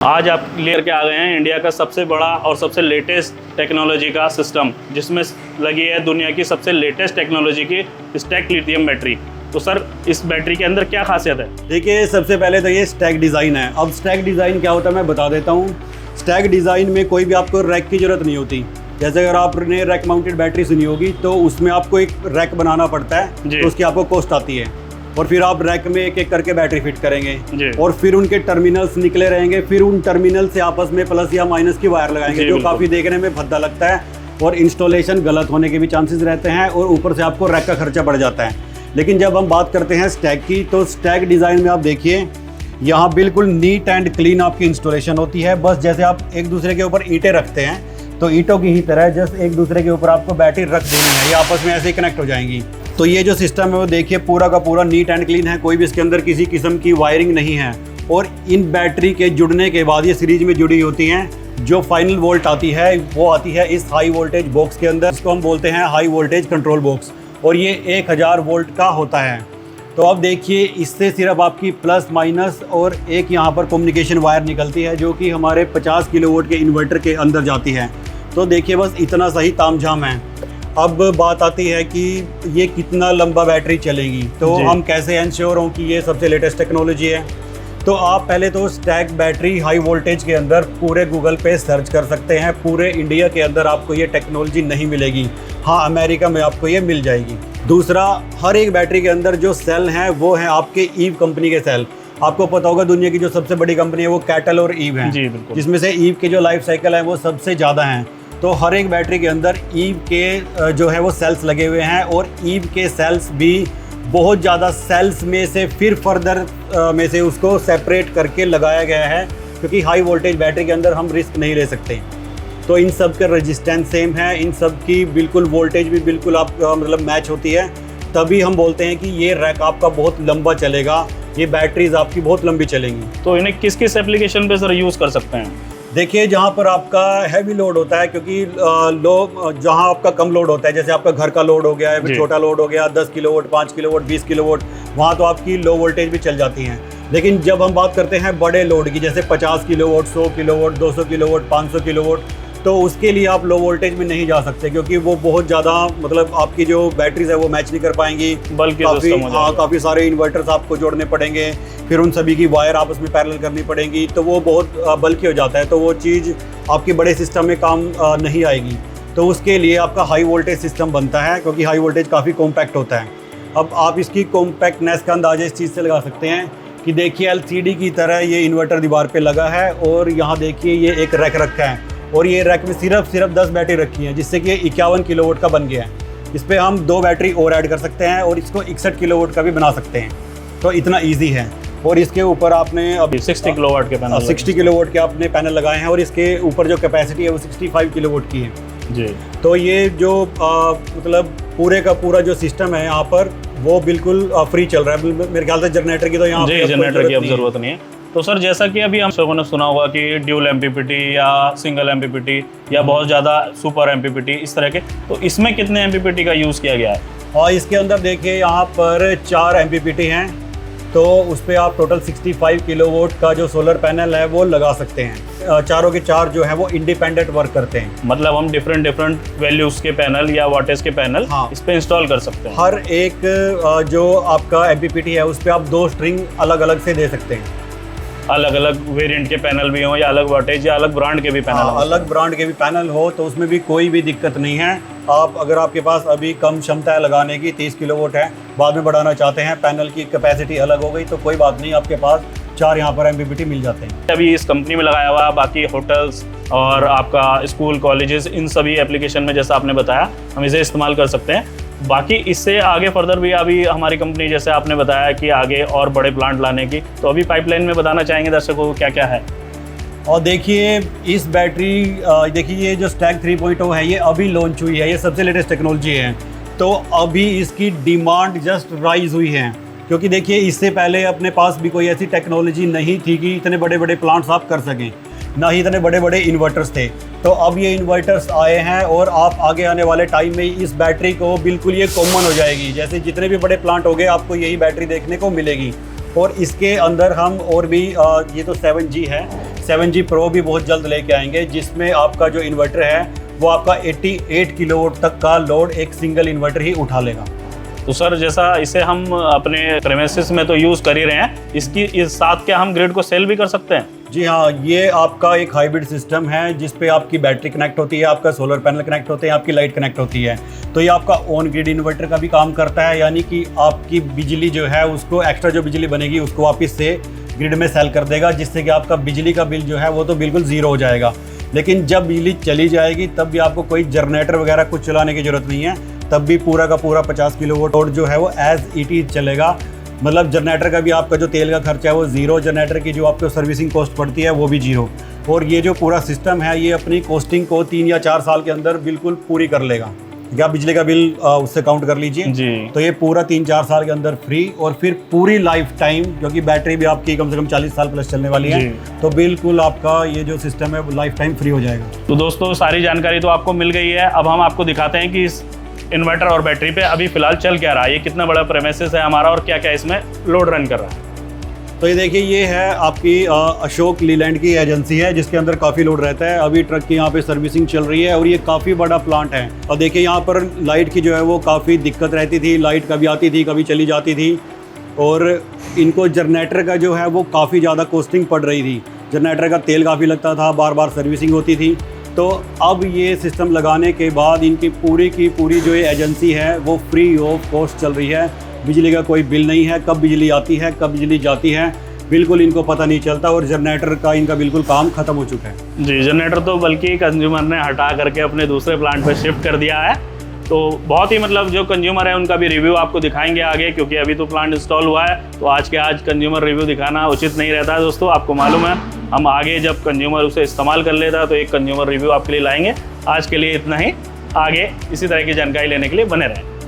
आज आप लेकर के आ गए हैं इंडिया का सबसे बड़ा और सबसे लेटेस्ट टेक्नोलॉजी का सिस्टम, जिसमें लगी है दुनिया की सबसे लेटेस्ट टेक्नोलॉजी की स्टैक लिथियम बैटरी। तो सर, इस बैटरी के अंदर क्या खासियत है? देखिए, सबसे पहले तो ये स्टैक डिज़ाइन है। अब स्टैक डिज़ाइन क्या होता है मैं बता देता हूँ। स्टैक डिज़ाइन में कोई भी आपको रैक की ज़रूरत नहीं होती। जैसे अगर आपने रैक माउंटेड बैटरी सुनी होगी तो उसमें आपको एक रैक बनाना पड़ता है, तो उसकी आपको कॉस्ट आती है और फिर आप रैक में एक एक करके बैटरी फिट करेंगे और फिर उनके टर्मिनल्स निकले रहेंगे। फिर उन टर्मिनल से आपस में प्लस या माइनस की वायर लगाएंगे, जो काफ़ी देखने में भद्दा लगता है और इंस्टॉलेशन गलत होने के भी चांसेस रहते हैं और ऊपर से आपको रैक का खर्चा बढ़ जाता है। लेकिन जब हम बात करते हैं स्टैक की, तो स्टैक डिज़ाइन में आप देखिए, यहाँ बिल्कुल नीट एंड क्लीन आपकी इंस्टॉलेशन होती है। बस जैसे आप एक दूसरे के ऊपर ईंटें रखते हैं तो ईंटों की ही तरह जस्ट एक दूसरे के ऊपर आपको बैटरी रख देनी है, ये आपस में ऐसे ही कनेक्ट हो जाएंगी। तो ये जो सिस्टम है वो देखिए पूरा का पूरा नीट एंड क्लीन है, कोई भी इसके अंदर किसी किस्म की वायरिंग नहीं है। और इन बैटरी के जुड़ने के बाद ये सीरीज में जुड़ी होती हैं। जो फाइनल वोल्ट आती है वो आती है इस हाई वोल्टेज बॉक्स के अंदर, इसको हम बोलते हैं हाई वोल्टेज कंट्रोल बॉक्स, और ये 1000 वोल्ट का होता है। तो अब देखिए, इससे सिर्फ आपकी प्लस माइनस और एक यहाँ पर कम्युनिकेशन वायर निकलती है जो कि हमारे 50 किलोवाट के इन्वर्टर के अंदर जाती है। तो देखिए, बस इतना सही तामझाम है। अब बात आती है कि ये कितना लंबा बैटरी चलेगी, तो हम कैसे इंश्योर हों कि ये सबसे लेटेस्ट टेक्नोलॉजी है। तो आप पहले तो स्टैक बैटरी हाई वोल्टेज के अंदर पूरे गूगल पे सर्च कर सकते हैं। पूरे इंडिया के अंदर आपको ये टेक्नोलॉजी नहीं मिलेगी, हाँ अमेरिका में आपको ये मिल जाएगी। दूसरा, हर एक बैटरी के अंदर जो सेल हैं वो हैं आपके ईव कंपनी के सेल। आपको पता होगा दुनिया की जो सबसे बड़ी कंपनी है वो कैटल और ईव है, जिसमें से ईव के जो लाइफ साइकिल है वो सबसे ज़्यादा हैं। तो हर एक बैटरी के अंदर ईव के जो है वो सेल्स लगे हुए हैं, और ईव के सेल्स भी बहुत ज़्यादा सेल्स में से फिर फर्दर में से उसको सेपरेट करके लगाया गया है, क्योंकि हाई वोल्टेज बैटरी के अंदर हम रिस्क नहीं ले सकते। तो इन सब के रेजिस्टेंस सेम है, इन सब की बिल्कुल वोल्टेज भी बिल्कुल आप मतलब मैच होती है। तभी हम बोलते हैं कि ये रैक आपका बहुत लंबा चलेगा, ये बैटरीज आपकी बहुत लंबी चलेंगी। तो इन्हें किस किस एप्लीकेशन पे सर यूज़ कर सकते हैं? देखिए, जहाँ पर आपका हैवी लोड होता है, क्योंकि जहाँ आपका कम लोड होता है, जैसे आपका घर का लोड हो गया है, छोटा लोड हो गया 10 किलोवाट, 5 किलोवाट, 20 किलोवाट, वहाँ तो आपकी लो वोल्टेज भी चल जाती हैं। लेकिन जब हम बात करते हैं बड़े लोड की, जैसे 50 किलोवाट, 100 किलोवाट, 200 किलोवाट, 500 किलोवाट, तो उसके लिए आप लो वोल्टेज में नहीं जा सकते, क्योंकि वो बहुत ज़्यादा मतलब आपकी जो बैटरीज है वो मैच नहीं कर पाएंगी। बल्कि काफ़ी सारे इन्वर्टर्स आपको जोड़ने पड़ेंगे, फिर उन सभी की वायर आपस में पैरेलल करनी पड़ेगी, तो वो बहुत बल्कि हो जाता है। तो वो चीज़ आपकी बड़े सिस्टम में काम नहीं आएगी। तो उसके लिए आपका हाई वोल्टेज सिस्टम बनता है, क्योंकि हाई वोल्टेज काफ़ी कॉम्पैक्ट होता है। अब आप इसकी कॉम्पैक्टनेस का अंदाजा इस चीज़ से लगा सकते हैं कि देखिए, LCD की तरह ये इन्वर्टर दीवार पे लगा है, और यहाँ देखिए ये एक रैक रखा है, और ये रैक में सिर्फ 10 बैटरी रखी हैं, जिससे कि 51 किलोवाट का बन गया है। इस पर हम 2 बैटरी और ऐड कर सकते हैं और इसको 61 किलोवाट का भी बना सकते हैं। तो इतना ईजी है। और इसके ऊपर आपने अब 60 किलोवाट के पैनल 60 किलोवाट के आपने पैनल लगाए हैं, और इसके ऊपर जो कैपेसिटी है वो 65 किलोवाट की है जी। तो ये जो मतलब पूरे का पूरा जो सिस्टम है यहाँ पर वो बिल्कुल फ्री चल रहा है। मेरे ख्याल से जनरेटर की तो यहाँ जनरेटर की अब जरूरत नहीं है। तो सर, जैसा कि अभी हम लोगों ने सुना होगा कि ड्यूल MPPT या सिंगल MPPT या बहुत ज़्यादा सुपर MPPT इस तरह के, तो इसमें कितने MPPT का यूज़ किया गया है? और इसके अंदर देखिए यहाँ पर 4 MPPT हैं, तो उस पर आप टोटल 65 किलोवाट का जो सोलर पैनल है वो लगा सकते हैं। चारों के चार जो है वो इंडिपेंडेंट वर्क करते हैं, मतलब हम डिफरेंट वैल्यूज़ के पैनल या वाटेज के पैनल इस पे इंस्टॉल कर सकते हैं। हर एक जो आपका MPPT है उस पर आप 2 स्ट्रिंग अलग अलग से दे सकते हैं। अलग अलग वेरिएंट के पैनल भी हों या अलग वाटेज या अलग ब्रांड के भी पैनल हो? अलग ब्रांड के भी पैनल हो तो उसमें भी कोई भी दिक्कत नहीं है। आप अगर आपके पास अभी कम क्षमता है लगाने की, 30 किलोवाट है, बाद में बढ़ाना चाहते हैं, पैनल की कैपेसिटी अलग हो गई, तो कोई बात नहीं, आपके पास 4 यहाँ पर MPPT मिल जाते हैं। अभी इस कंपनी में लगाया हुआ, बाकी होटल्स और आपका स्कूल, कॉलेजेस, इन सभी एप्लीकेशन में जैसा आपने बताया हम इसे इस्तेमाल कर सकते हैं। बाकी इससे आगे फर्दर भी अभी हमारी कंपनी, जैसे आपने बताया कि आगे और बड़े प्लांट लाने की, तो अभी पाइपलाइन में बताना चाहेंगे दर्शकों को क्या क्या है? और देखिए, इस बैटरी देखिए ये जो स्टैक 3.0 है ये अभी लॉन्च हुई है, ये सबसे लेटेस्ट टेक्नोलॉजी है। तो अभी इसकी डिमांड जस्ट राइज हुई है, क्योंकि देखिए इससे पहले अपने पास भी कोई ऐसी टेक्नोलॉजी नहीं थी कि इतने बड़े बड़े प्लांट्स आप कर सकें, ना ही इतने बड़े बड़े इन्वर्टर्स थे। तो अब ये इन्वर्टर्स आए हैं, और आप आगे आने वाले टाइम में इस बैटरी को बिल्कुल ये कॉमन हो जाएगी। जैसे जितने भी बड़े प्लांट हो गए आपको यही बैटरी देखने को मिलेगी। और इसके अंदर हम और भी ये तो 7G है, 7G Pro भी बहुत जल्द लेके आएंगे, जिसमें आपका जो इन्वर्टर है वो आपका 88 किलोवाट तक का लोड एक सिंगल इन्वर्टर ही उठा लेगा। तो सर जैसा इसे हम अपने प्रेमिसेस में तो यूज़ कर ही रहे हैं, इसकी इस साथ क्या हम ग्रिड को सेल भी कर सकते हैं? जी हाँ, ये आपका एक हाइब्रिड सिस्टम है जिस पे आपकी बैटरी कनेक्ट होती है, आपका सोलर पैनल कनेक्ट होते हैं, आपकी लाइट कनेक्ट होती है। तो ये आपका ऑन ग्रिड इन्वर्टर का भी काम करता है, यानी कि आपकी बिजली जो है उसको एक्स्ट्रा जो बिजली बनेगी उसको वापस से ग्रिड में सेल कर देगा, जिससे कि आपका बिजली का बिल जो है वो तो बिल्कुल ज़ीरो हो जाएगा। लेकिन जब बिजली चली जाएगी तब भी आपको कोई जनरेटर वगैरह कुछ चलाने की ज़रूरत नहीं है, तब भी पूरा का पूरा 50 किलोवाट और जो है वो एज इट इज चलेगा। मतलब जनरेटर का भी आपका जो तेल का खर्चा है वो ज़ीरो, जनरेटर की जो आपको सर्विसिंग कॉस्ट पड़ती है वो भी ज़ीरो। और ये जो पूरा सिस्टम है ये अपनी कॉस्टिंग को 3 या 4 साल के अंदर बिल्कुल पूरी कर लेगा। क्या बिजली का बिल उससे काउंट कर लीजिए जी। तो ये पूरा 3-4 साल के अंदर फ्री, और फिर पूरी लाइफ टाइम, क्योंकि बैटरी भी आपकी कम से कम 40 साल प्लस चलने वाली है, तो बिल्कुल आपका ये जो सिस्टम है वो लाइफ टाइम फ्री हो जाएगा। तो दोस्तों सारी जानकारी तो आपको मिल गई है। अब हम आपको दिखाते हैं कि इस इन्वर्टर और बैटरी पे अभी फिलहाल चल क्या रहा है, ये कितना बड़ा प्रेमिसेस है हमारा और क्या क्या इसमें लोड रन कर रहा है। तो ये देखिए, ये है आपकी अशोक लीलैंड की एजेंसी है जिसके अंदर काफ़ी लोड रहता है। अभी ट्रक की यहाँ पे सर्विसिंग चल रही है और ये काफ़ी बड़ा प्लांट है। और देखिए यहाँ पर लाइट की जो है वो काफ़ी दिक्कत रहती थी, लाइट कभी आती थी कभी चली जाती थी, और इनको जनरेटर का जो है वो काफ़ी ज़्यादा कॉस्टिंग पड़ रही थी। जनरेटर का तेल काफ़ी लगता था, बार बार सर्विसिंग होती थी। तो अब ये सिस्टम लगाने के बाद इनकी पूरी की पूरी जो ये एजेंसी है वो फ्री ऑफ कॉस्ट चल रही है। बिजली का कोई बिल नहीं है, कब बिजली आती है कब बिजली जाती है बिल्कुल इनको पता नहीं चलता, और जनरेटर का इनका बिल्कुल काम खत्म हो चुका है। जी, जनरेटर तो बल्कि कंज्यूमर ने हटा करके अपने दूसरे प्लांट पे शिफ्ट कर दिया है। तो बहुत ही मतलब जो कंज्यूमर है उनका भी रिव्यू आपको दिखाएंगे आगे, क्योंकि अभी तो प्लांट इंस्टॉल हुआ है, तो आज के आज कंज्यूमर रिव्यू दिखाना उचित नहीं रहता है दोस्तों। आपको मालूम है हम आगे जब कंज्यूमर उसे इस्तेमाल कर लेता है तो एक कंज्यूमर रिव्यू आपके लिए लाएंगे। आज के लिए इतना ही, आगे इसी तरह की जानकारी लेने के लिए बने रहें।